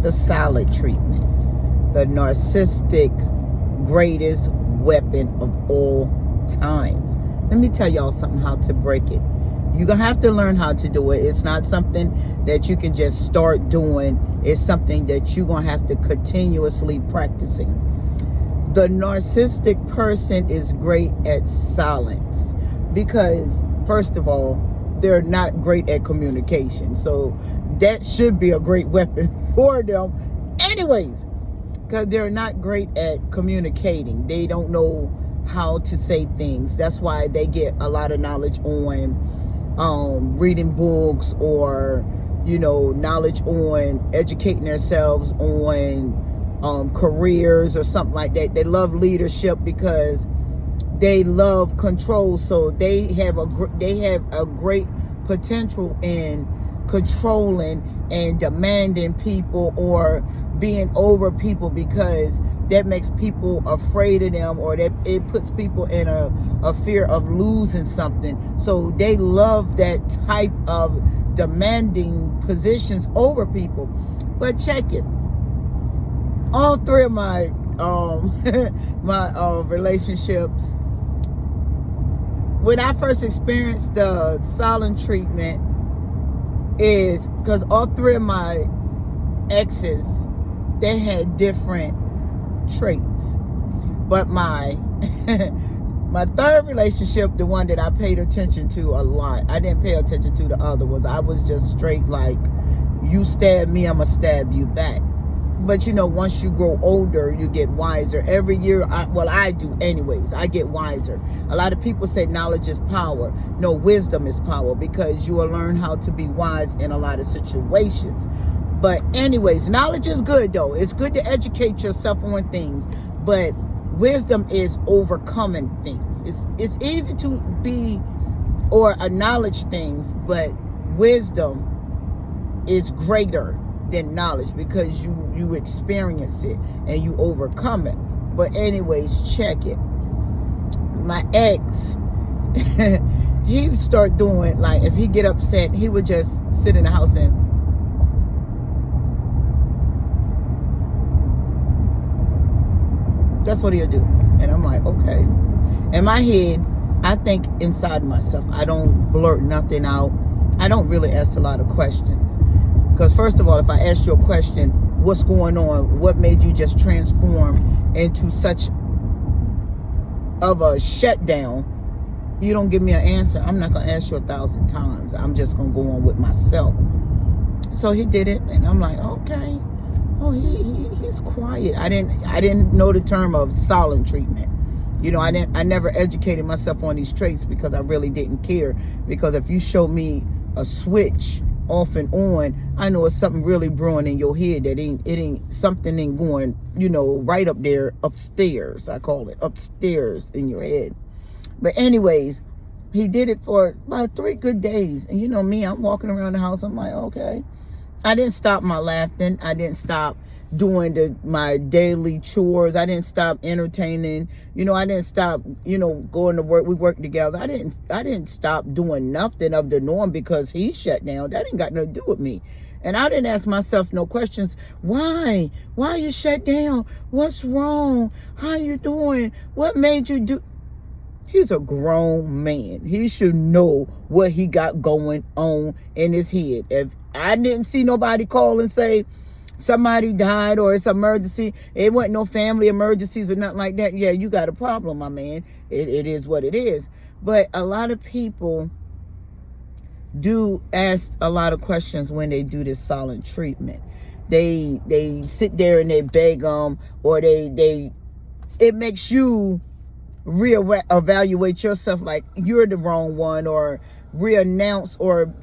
the silent treatment. The narcissistic greatest weapon of all times. Let me tell y'all something, how to break it. You're going to have to learn how to do it. It's not something that you can just start doing. It's something that you're going to have to continuously practicing. The narcissistic person is great at silence because, first of all, they're not great at communication. So that should be a great weapon for them anyways, because they're not great at communicating. They don't know how to say things. That's why they get a lot of knowledge on reading books, or knowledge on educating themselves on careers or something like that. They love leadership because they love control. So they have a great potential in controlling and demanding people or being over people, because that makes people afraid of them, or that it puts people in a fear of losing something. So they love that type of demanding positions over people. But check it. All three of my relationships, when I first experienced the silent treatment, is because all three of my exes, they had different traits. But my my third relationship, the one that I paid attention to a lot, I didn't pay attention to the other ones. I was just straight like, you stab me, I'm gonna stab you back. But once you grow older, you get wiser. Every year, I do anyways, I get wiser. A lot of people say knowledge is power. No, wisdom is power, because you will learn how to be wise in a lot of situations. But anyways, knowledge is good though. It's good to educate yourself on things. But wisdom is overcoming things. It's easy to be or acknowledge things, but wisdom is greater than knowledge, because you experience it and you overcome it. But anyways, check it. My ex, he would start doing, like, if he get upset, he would just sit in the house and that's what he'll do. And I'm like, okay. In my head, I think inside myself. I don't blurt nothing out. I don't really ask a lot of questions. Because first of all, if I ask you a question, what's going on? What made you just transform into such of a shutdown? You don't give me an answer, I'm not going to ask you 1,000 times. I'm just going to go on with myself. So he did it, and I'm like, okay. Oh, he's quiet. I didn't know the term of silent treatment. I never educated myself on these traits because I really didn't care. Because if you show me a switch off and on, I know it's something really brewing in your head. Something ain't going, right up there, upstairs. I call it upstairs in your head. But anyways, he did it for about 3 good days. And me, I'm walking around the house. I'm like, okay. I didn't stop my laughing. I didn't stop doing my daily chores. I didn't stop entertaining. I didn't stop, going to work. We worked together. I didn't stop doing nothing of the norm because he shut down. That ain't got nothing to do with me. And I didn't ask myself no questions. Why you shut down? What's wrong? How you doing? What made you do? He's a grown man. He should know what he got going on in his head. If I didn't see nobody call and say somebody died or it's an emergency, it wasn't no family emergencies or nothing like that, yeah, you got a problem, my man. It is what it is. But a lot of people do ask a lot of questions when they do this silent treatment. They sit there and they beg them, or it makes you reevaluate yourself, like you're the wrong one, or reannounce, or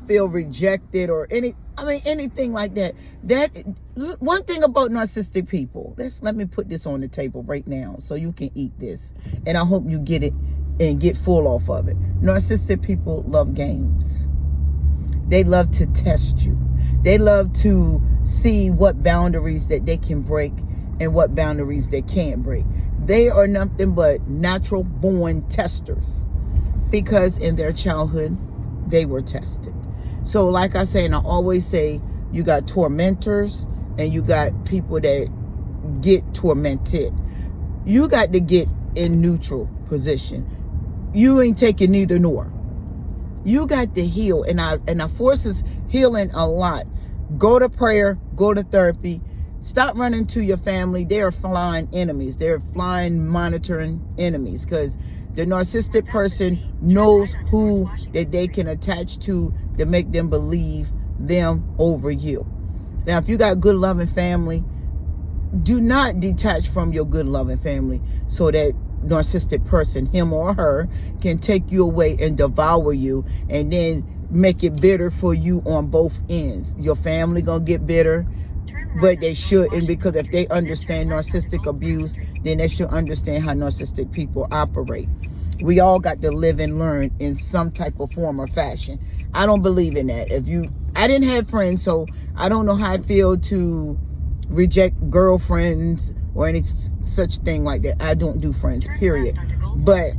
feel rejected, or anything like that. That one thing about narcissistic people, let me put this on the table right now so you can eat this, and I hope you get it and get full off of it. Narcissistic people love games. They love to test you. They love to see what boundaries that they can break and what boundaries they can't break. They are nothing but natural born testers, because in their childhood they were tested. So like I say, and I always say, you got tormentors and you got people that get tormented. You got to get in neutral position. You ain't taking neither nor. You got to heal, and I forces healing a lot. Go to prayer, go to therapy. Stop running to your family. They are flying enemies. They're flying monitoring enemies, because the narcissistic person knows who that they can attach to make them believe them over you. Now, if you got good loving family, do not detach from your good loving family so that narcissistic person, him or her, can take you away and devour you, and then make it bitter for you on both ends. Your family gonna get bitter, but they shouldn't, because if they understand narcissistic abuse, then they should understand how narcissistic people operate. We all got to live and learn in some type of form or fashion. I don't believe in that. I didn't have friends, so I don't know how I feel to reject girlfriends or any such thing like that. I don't do friends, period. But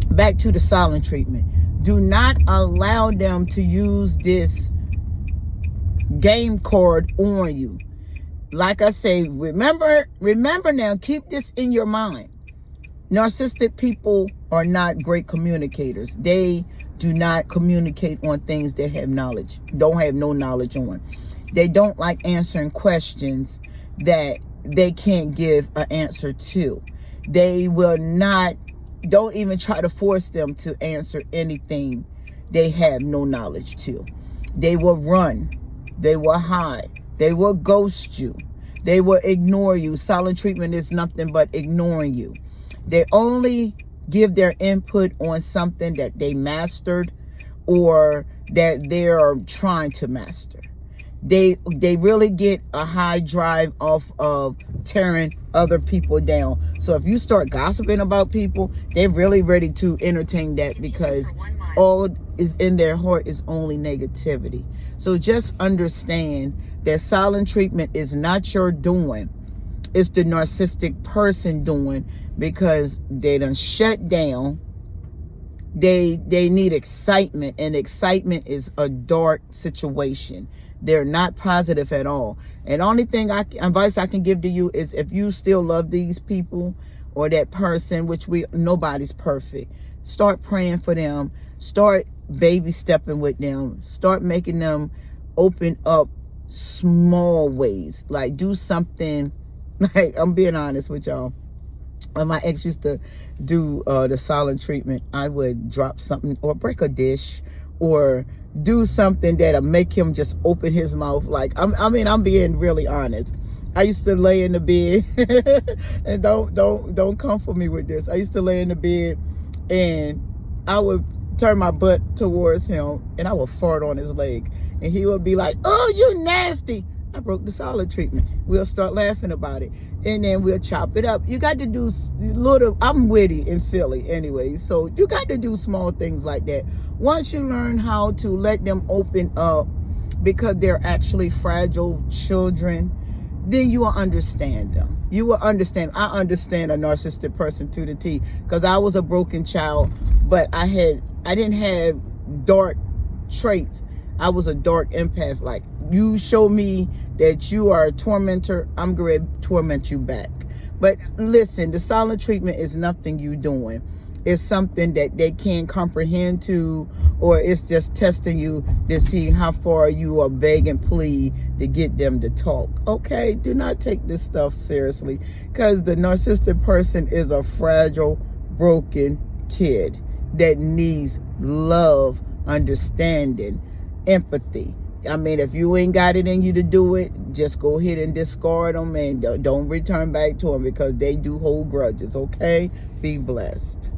back to the silent treatment. Do not allow them to use this game card on you. Like I say, remember now, keep this in your mind. Narcissistic people are not great communicators. They do not communicate on things they have knowledge, don't have no knowledge on. They don't like answering questions that they can't give an answer to. They will not, don't even try to force them to answer anything they have no knowledge to. They will run. They will hide. They will ghost you. They will ignore you. Silent treatment is nothing but ignoring you. They only give their input on something that they mastered or that they are trying to master. They really get a high drive off of tearing other people down. So if you start gossiping about people, they're really ready to entertain that, because all is in their heart is only negativity. So just understand that silent treatment is not your doing. It's the narcissistic person doing, because they done shut down. They need excitement, and excitement is a dark situation. They're not positive at all. And only thing advice I can give to you is, if you still love these people or that person, which nobody's perfect, start praying for them. Start baby stepping with them. Start making them open up small ways. Like, do something. Like, I'm being honest with y'all. When my ex used to do the silent treatment, I would drop something or break a dish or do something that'll make him just open his mouth. Like, I'm being really honest. I used to lay in the bed and don't come for me with this. I used to lay in the bed and I would turn my butt towards him and I would fart on his leg, and he would be like, "Oh, you nasty." I broke the silent treatment. We'll start laughing about it, and then we'll chop it up. You got to do little, I'm witty and silly anyway, so you got to do small things like that. Once you learn how to let them open up, because they're actually fragile children, then you will understand them. You will understand. I understand a narcissistic person to the T, because I was a broken child, but I didn't have dark traits. I was a dark empath. Like, you show me that you are a tormentor, I'm going to torment you back. But listen, the silent treatment is nothing you doing. It's something that they can't comprehend to, or it's just testing you to see how far you are beg and plead to get them to talk. Okay, do not take this stuff seriously, because the narcissistic person is a fragile, broken kid that needs love, understanding, empathy. I mean, if you ain't got it in you to do it, just go ahead and discard them and don't return back to them, because they do hold grudges. Okay, be blessed.